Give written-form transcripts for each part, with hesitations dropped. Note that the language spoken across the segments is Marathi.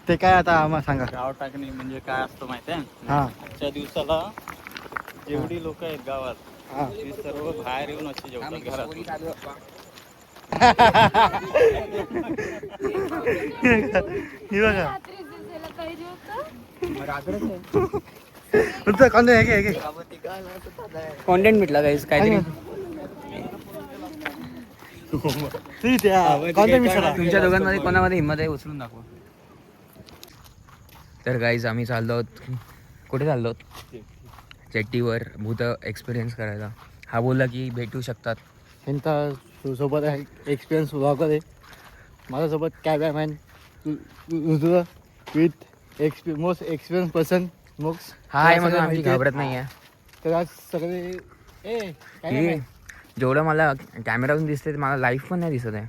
ते काय आता आम्हाला सांगा. गाव टाकणे म्हणजे काय असतं माहिती आहे? हा आजच्या दिवसाला जेवढी लोक आहेत गावात ती सर्व बाहेर येऊन अशी जेवतात घरात. हे बघा तुमचं कॉन्टेंट भेटला गाईस काहीतरी. तुमच्या दोघांमध्ये कोणामध्ये हिंमत आहे उचलून दाखवा. तर गाईज आम्ही चाललो आहोत. कुठे चाललो आहोत? जेट्टीवर भूत एक्सपिरियन्स करायला. हा बोलला की भेटू शकतात. त्यांचा सोबत एक्सपिरियन्स व्लॉगर आहे. माझ्यासोबत कॅमेरामॅन तुझं with most experience person MOOCs. हा आहे म्हणून आमची घाबरत नाही आहे. तर आज सगळे जेवढं मला कॅमेरातून दिसते ते मला लाईव्ह पण नाही दिसत आहे.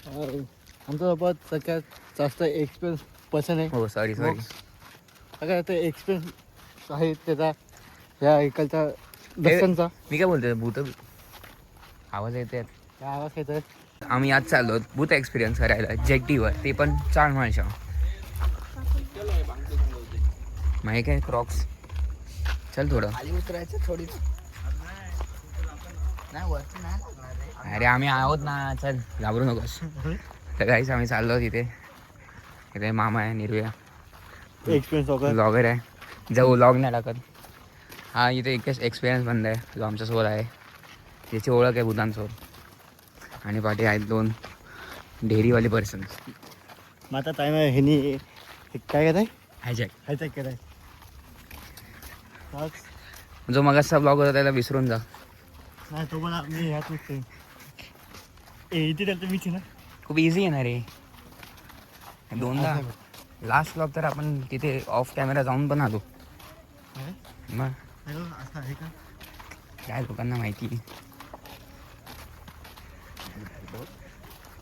आमच्यासोबत सगळ्यात जास्त एक्सपिरियन्स पर्सन आहे. हो सॉरी सगळ्यात एक्सपिरियन्स आहे त्याचा ह्या इकडचा दर्शनचा. मी काय बोलतोय भूत आवाज येते. आवाज येतोय. आम्ही आज चाललो भूत एक्सपिरियन्स करायला जेट्टीवर, ते पण चाळमाळच्या. माहिती काय क्रॉक्स. चल थोडं उतरायचं थोडी. अरे आम्ही आहोत ना, चल घाबरू नकोस. तर काहीच आम्ही चाललो तिथे. इथे मामा आहे निर्भया एक्सपिरियन्स ब्लॉगर आहे. जाऊ व्लॉग नाही टाकत. हा इथे एकच एक्सपिरियन्स बंद आहे जो आमच्यासोबत आहे. त्याची ओळख आहे भूतांसोबत. आणि पाठी आहेत 2 ढेरीवाले पर्सन. मग आता टाईम आहे. ह्यानी काय कराय हायजॅक. हायचॅक कराय. जो मगाचा ब्लॉग होता त्याला विसरून जा. नाही तो पण मी ह्यात नसते. इथे तर मीच ना. खूप इझी आहे ना रे. 2दा लास्ट ब्लॉग तर आपण तिथे ऑफ कॅमेरा जाऊन पण आलो. मग असं आहे का काय लोकांना माहिती.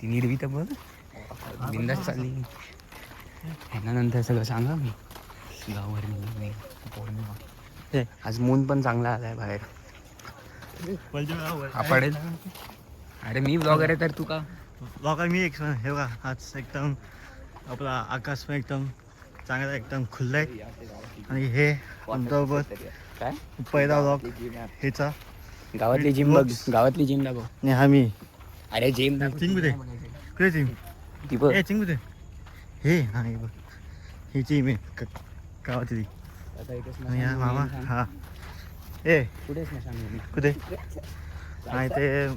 ती निर्वी तर बघ बिंदास चालली. ह्यांना नंतर सगळं सांगा मी गावावर पौर्णिमा. आज मून पण चांगला आलाय बाहेर. पडेल. अरे मी ब्लॉगर आहे तर तू का ब्लॉगर. मी एक हे बघा आज एकदम आपला आकाश पण एकदम चांगला एकदम खुल्ला आहे. आणि हे आमच्याबरोबर काय पहिला ब्लॉग ह्याचा. गावातली जिम बघ. गावातली जिम दाखव. नाही हा मी. अरे जिम चिंग कुठे कुठे चिंग ती बघ. चिंग कुठे हे हा हे बघ ही चिंग आहे गावातली. आणि हा मामा हा ए कुठेच नाही सांग कुठे नाही ते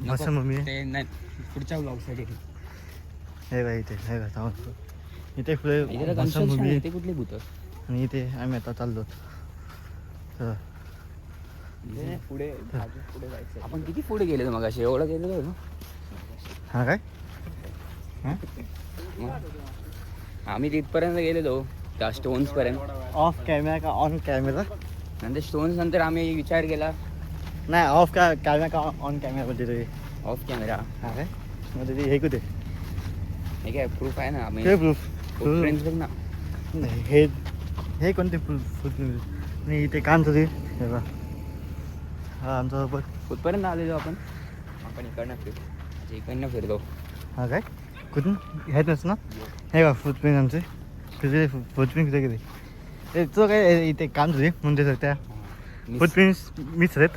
मस्त मम्मी आहे. ते नाही पुढच्या ब्लॉगसाठी. हे बघा इथे हे बघा इथे पुढे मस्त मम्मी आहे. ते कुठली भूत आणि इथे आम्ही आता चाललो. तर पुढे पुढे जायचं. आपण किती पुढे गेलेलो मग असे एवढं गेलेलो ना. हा काय आम्ही तिथपर्यंत गेलेलो त्या स्टोन्स पर्यंत. ऑफ कॅमेरा का ऑन कॅमेरा. नंतर स्टोन्स नंतर आम्ही विचार केला नाही ऑफ का कॅमेरा का ऑन कॅमेरा बोलते तुम्ही. Off camera. हा काय मग ते हे कुठे हे काय प्रूफ आहे ना. आम्ही हे प्रूफ फ्रेंड्स बघ ना. नाही हे हे कोणते प्रूफ नाही इथे काम तुझे हे बघा. हा आमच्यासोबत कुठपर्यंत आलेलो आपण. आपण इकडनं फिरलो. इकडनं फिरलो. हा काय कुठून ह्यातच ना. हे बघा फुटप्रिंट आमचे तिथे फुटप्रिंट कुठे किती ते तुझं काय इथे काम तुझे म्हणजे त्या फुटप्रिंट्स मीच आहेत.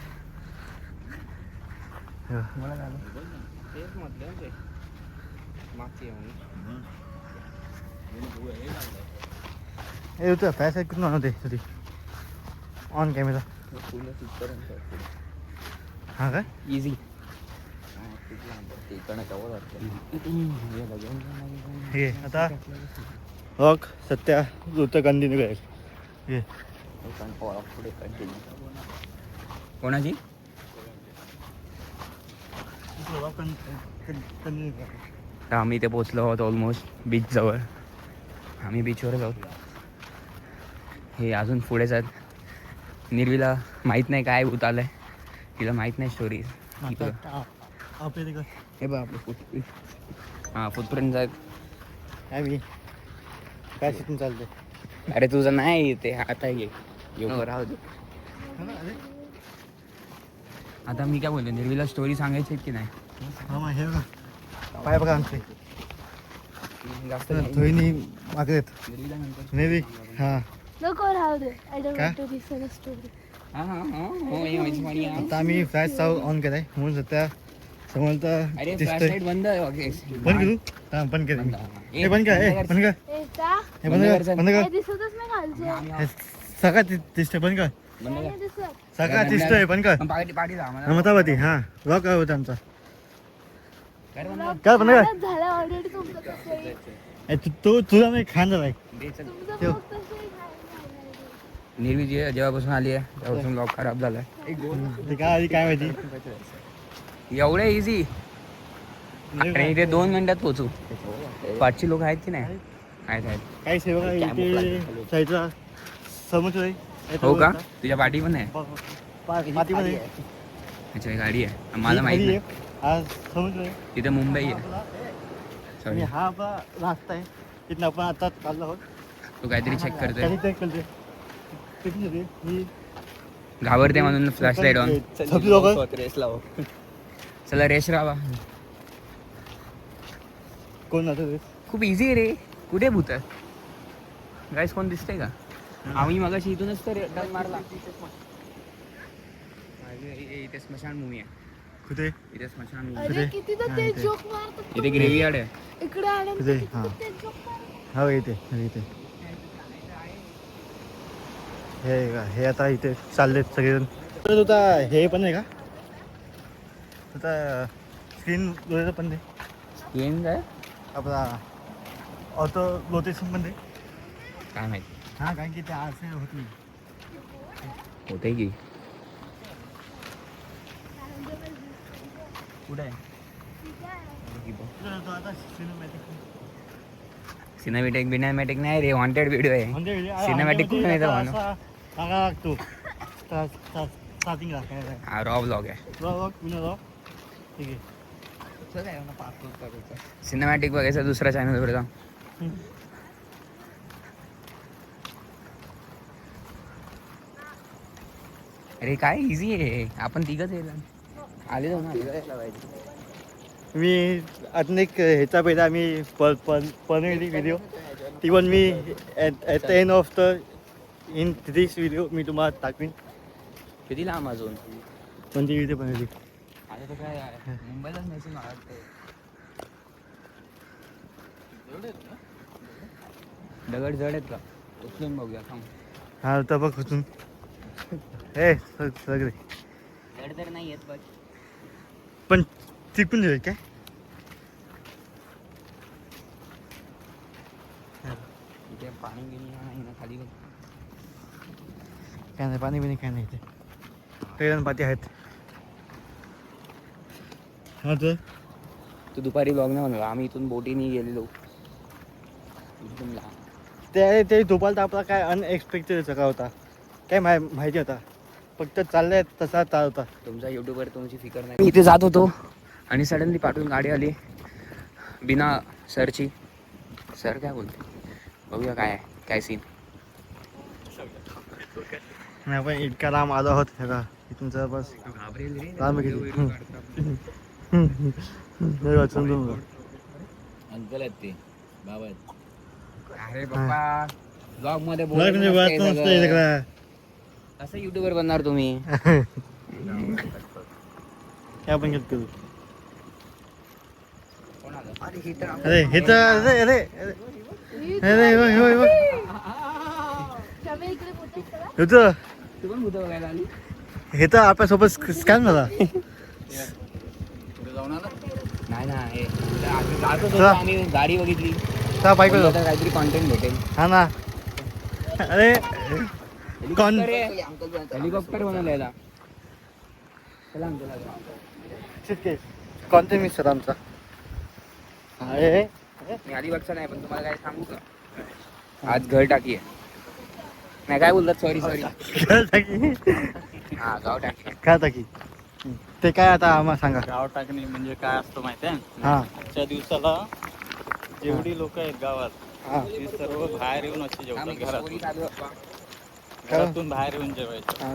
हे होतं पॅस कुठून आणते तुझी ऑन कॅमेरा. हा काय इझी. हे आता रॉक सत्या ऋतू कंटिन्यू करेल. हे कोणाची तर आम्ही इथे पोचलो आहोत ऑलमोस्ट बीच जवळ. आम्ही बीचवरच आहोत. हे अजून पुढेच आहेत. निर्वीला माहीत नाही काय भूत आलंय. तिला माहीत नाही स्टोरी. हे बघ आपलं फुटप्रिंट. हां फुटप्रिंट आहेत. आम्ही काय शिकून चालते. अरे तुझं नाही ते आता ये राहू दे. आता मी काय बोलतो निर्वीला स्टोरी सांगायची की नाही. हा मग हे बघा पाय बघा आमचे जास्त नाही. धोईनी मागे येत निर्वीला नंतर मे बी हां नको राहू दे आय डोंट काय? Want to listen a story हा हा हा हो हे माझी पाणी आहे. आता आम्ही फ्लॅश साव ऑन केलाय म्हणून सध्या समोर तर अरे फ्लॅश दिसतंय लाईट बंद आहे वगैरे. बंद करू हां बंद केलं बंद. हे बंद कर हे बंद कर ए का हे बंद कर बंद काय कर दिसतच नाही खालचे आम्ही हे सगळं दिसतंय बंद कर बंद काय कर. नाही दिसत सगळं दिसतोय बंद कर पाठी पाठी जा आम्हाला. मतावती हां लॉक होतं आमचा कर बंद कर. काय बंद कर खाणं झालं ऑलरेडी तुमचं तसं आहे. ए, तू तुझा मी खान झालाय दे चल. तुमचं ठेव. फक्त तसं आहे, खायला नाही. निर्वी जेव्हापासून आली आहे तेव्हापासून लॉक खराब झालाय. ते काय आधी काय माहिती एवढं इझी आणि इथे 2 मिनिटात पोहोचू. 500 लोक आहेत की नाही? आहेत आहेत. काही सेवा इथे साईडला समुद्र आहे हो का? तुझ्या पाठी पण आहे? मातीमध्ये अच्छा गाडी आहे मला माहित नाही. हा समुद्र आहे तिथे मुंबई आहे. आणि सॉरी हा आपला रास्ता आहे तिथून आपण आता चाललो आहोत तू काहीतरी चेक करतोय. त्याने चेक करते किती झाली? ही घाबरते म्हणून फ्लॅश लाईट ऑन. सगळी लोक रेस लाव. चला रेश राहा. कोण जातं ते खूप इझी आहे रे. कुठे भूत आहे गाईस? कोण दिसतंय का? आम्ही मगाशी इथूनच तर टर्न मारला. इथे स्मशान मूवी आहे. कुठे इथे स्मशान movie अरे किती तर ते जोक मारतात आहे. इथे ग्रेव्ही यार्ड आहे. इकडे आले कुठे? किती हां. तर ते जोक मारतात. हो इथे इथे हे का हे आता इथे चाललेत सगळेजण तर आता हे पण आहे का आता स्क्रीन पण आहे येईन काय आपला ऑटो रोटेशन पण आहे काय माहिती हां कारण की ते असं होत नाही होते की कुठे आहे तो आता सिनेमॅटिक सिनेमॅटिक बिनेमॅटिक नाही रे वॉन्टेड व्हिडिओ आहे. म्हणजे Cinematic कुठे नाही तर म्हणू. सांगा लागतो स्टार्टिंग राखायला हा रॉ ब्लॉग आहे. पुन्हा ठीक आहे सिनेमॅटिक बघायचा दुसऱ्या चॅनलवर जा. अरे काय इझी आहे. आपण तिघच आहे आले जाऊ ना. मी अजून एक ह्याचा पहिला आम्ही बनवली व्हिडिओ ती पण मी at the end of the in this video मी तुम्हाला टाकवीन किती लांब अजून कोणती व्हिडिओ बनवली आता तर काय मुंबईलाच नाही मला दगड जड आहेत का उचलून बघूया थांब. हा तर बघ उचलून हे सगळे जड तर नाही येत बघ. पण तिकून जाईल काय इथे पाणी गेली नाही ना खाली बघ. काय नाही पाणी बिणी काय नाही इथे सगळेजण पाठी आहेत हा तर तू दुपारी ब्लॉग नाही म्हणला आम्ही इथून बोटीने गेलेलो एकदम लहान. ते दुपारचा तर आपला काय अनएक्सपेक्टेड सगळा होता काय माहिती होता फक्त चाललंय तसा होता तुमचा युट्यूबवर तुमची फिकर नाही. इथे जात होतो आणि सडनली पाठवून गाडी आली बिना सरची. सर काय बोलते बघूया काय आहे काय सीन. आणि आपण इतका लांब आलो आहोत ह्याला इथून बस घाबरेल रे. लांब किती समजून अंकल आहेत ते बाबा आहेत. अरे बाप्पा ब्लॉग मध्ये म्हणजे वाच नसतं सगळं असं युट्यूबर बनणार तुम्ही. काय आपण घेत करू कोण आलं? अरे हे तर अरे हे तर अरे अरे अरे होय होय शमे इकडे बोलतोय का? होतं तू पण भूतं बघायला आली. हे तर आपल्यासोबत स्कॅम झाला पुढे जाऊन आला नाही ना हे आम्ही जात होतो चला. आम्ही गाडी बघितली का बाईक म्हणलं तर काहीतरी कॉन्टेंट भेटेल. हा ना अरे कोण हेलिकॉप्टर बनवलं याला. चला आमच्या कोणते मिस्टर आमचा अरे मी अलिबागचा नाही पण तुम्हाला काय सांगू का आज घर टाकी आहे. नाही काय बोलतात सॉरी सॉरी हा गाव टाकी काय टाकी ते काय आता आम्हाला सांगा गाव टाकणे म्हणजे काय असतं माहिती आहे हा आजच्या दिवसाला जेवढी लोक आहेत गावात हा ती सर्व बाहेर येऊन अशी जेवतात घरात का? घरातून बाहेर येऊन जेवायचं हा.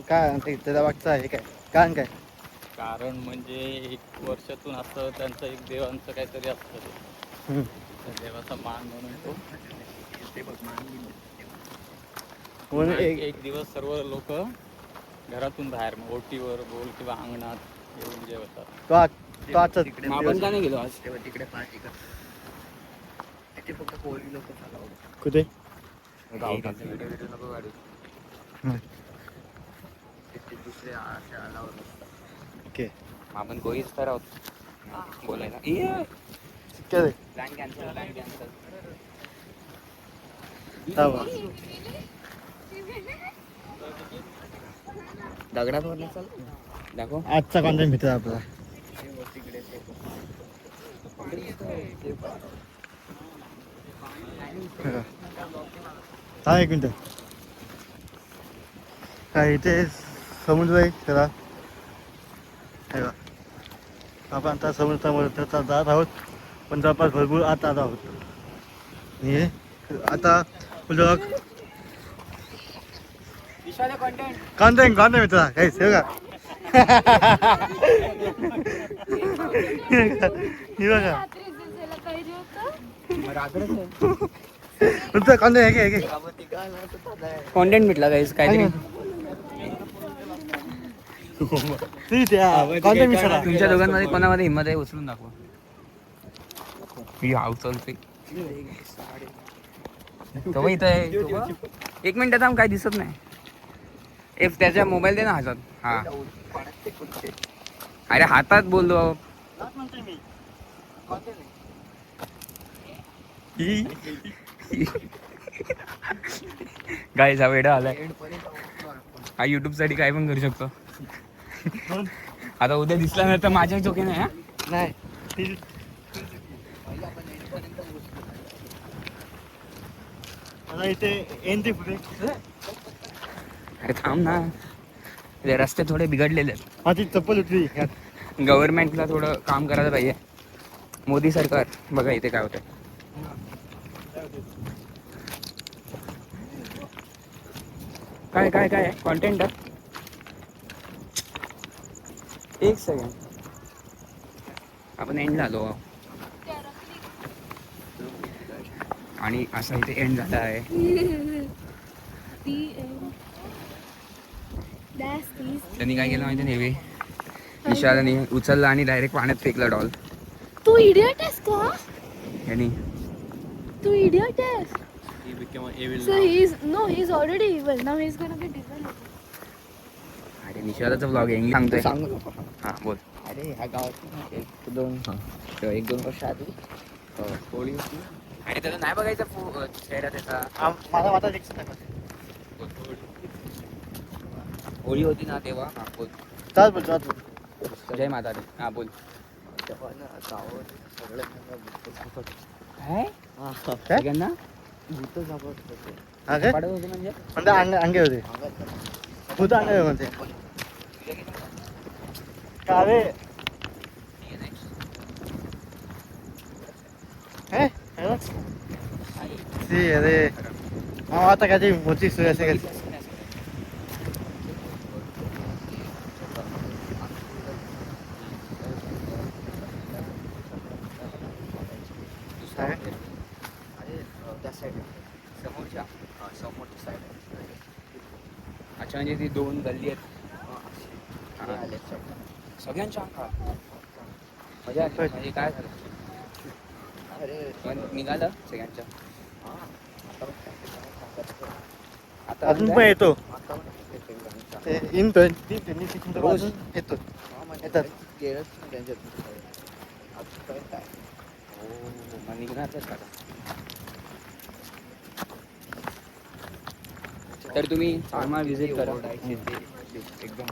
काय ते त्याच्या मागचं आहे काय कारण काय कारण म्हणजे एक वर्षातून असं त्यांचं एक देवांचं काहीतरी असतं ते. देवाचा मान म्हणून तो म्हणून एक दिवस सर्व लोक घरातून बाहेर मग ओटीवर बोल किंवा अंगणात येऊन जेवतात. तो आजचा आपण का नाही गेलो आज? तिकडे पार्टी कर. तिथे फक्त कोळी लोक चालवतात. कुठे व्हिडिओ नको काढू. तिथे दुसरे असे अलावर नसतात. ओके आपण गोईच तर आहोत बोलायला. काय प्लॅन कॅन्सल, प्लॅन कॅन्सल. दगडावर नाही चाल. दाखव. आजचा कॉन्टेंट भेटतो आपला. हा एक मिनिट. काय इथे समुद्र आहे खरा. आपण आता समुद्रामध्ये जात आहोत पण जवळपास भरपूर आत आहोत. हे आता ब्लॉग कॉन्टेंट मित्रा काही हे का हे बघा रात्री दिसायला पाहिजे होतं. तुमचं कॉन्टेंट हे घे कॉन्टेंट भेटला गाईस काहीतरी. कॉन्टेंट मिळाला. तुमच्या दोघांमध्ये कोणामध्ये हिंमत आहे उचलून दाखवा. ही हाव चालते तो इथं आहे. एक मिनिट थांब, काय दिसत नाही. एफ त्याच्या मोबाईल दे ना हातात. हा अरे हातात बोललो. गाईस हा वेडा आलाय. हा युट्यूब साठी काय पण करू शकतो. आता उद्या दिसला नाही तर माझ्या चोके नाही. हा नाही आता इथे येईन ते पुढे. अरे थांब ना, ते रस्ते थोडे बिघडलेले आहेत. माझी चप्पल उठली. गव्हर्नमेंटला थोडं काम करायला पाहिजे. मोदी सरकार बघा इथे काय होतंय. काय काय काय कॉन्टेंट. एक सेकंड, आपण एंड झालो आणि असा इथे एंड झाला आहे. त्यांनी काय केलं माहिती नेहमी विशालाने उचलला आणि डायरेक्ट पाण्यात फेकला डॉल. तू इडियट आहेस का? यांनी तू इडियट आहेस. He became an evil So now. he is already evil. Now he's gonna be devil. अरे निशालाचा ब्लॉग आहे, इंग्लिश सांगतोय. सांगू नको. हा बोल. अरे ह्या गावात एक दोन वर्ष आधी होळी होती. आणि त्याला नाही बघायचा चेहरा त्याचा. मला वाटत दिसत होळी होती ना तेव्हा. हा बोल. चाल बोल चाल बोल. जय माता दी. हा बोल. तेव्हा ना गावात सगळ्यांना भूत सापडत. काय काय? सगळ्यांना भूत सापडत होते. हा काय पाडत होते म्हणजे म्हणजे अंगे होते. भूत अंगे म्हणते का रे. हे सी अरे हा आता काय मोठी सोय असे काय. अरे त्या साईड समोरच्या समोरची साईड आहे. अच्छा म्हणजे ती दोन गल्ली आहेत. हा, left side. सगळ्यांच्या मजा आली. म्हणजे काय झालं अरे पण निघालं सगळ्यांच्या. हा, आता पण सांगत. आता अजून पण येतो आता पण येते गाणीचा. ते इंटर्न अजून येतो. हा, म्हणजे येतात. गेलंच नाही त्यांच्यात. आजपर्यंत काय हो मग निघणारच आता. तर तुम्ही चांगला विजिट करा. एकदम